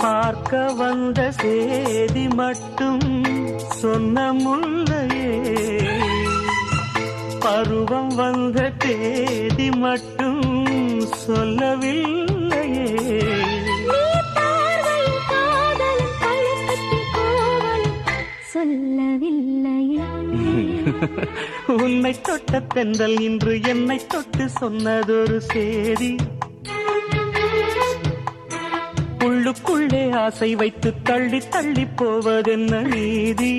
பார்க்க வந்த சேதி மட்டும் சொன்ன முல்லையே, பருவம் வந்த தேதி மட்டும் சொல்லவில்லையே. சொல்லவில்லையே. உன்னை தொட்ட தென்றல் இன்று என்னை தொட்டு சொன்னதொரு சேதி, உள்ளுக்குள்ளே ஆசை வைத்து தள்ளி தள்ளி போவதென்ன நீதி.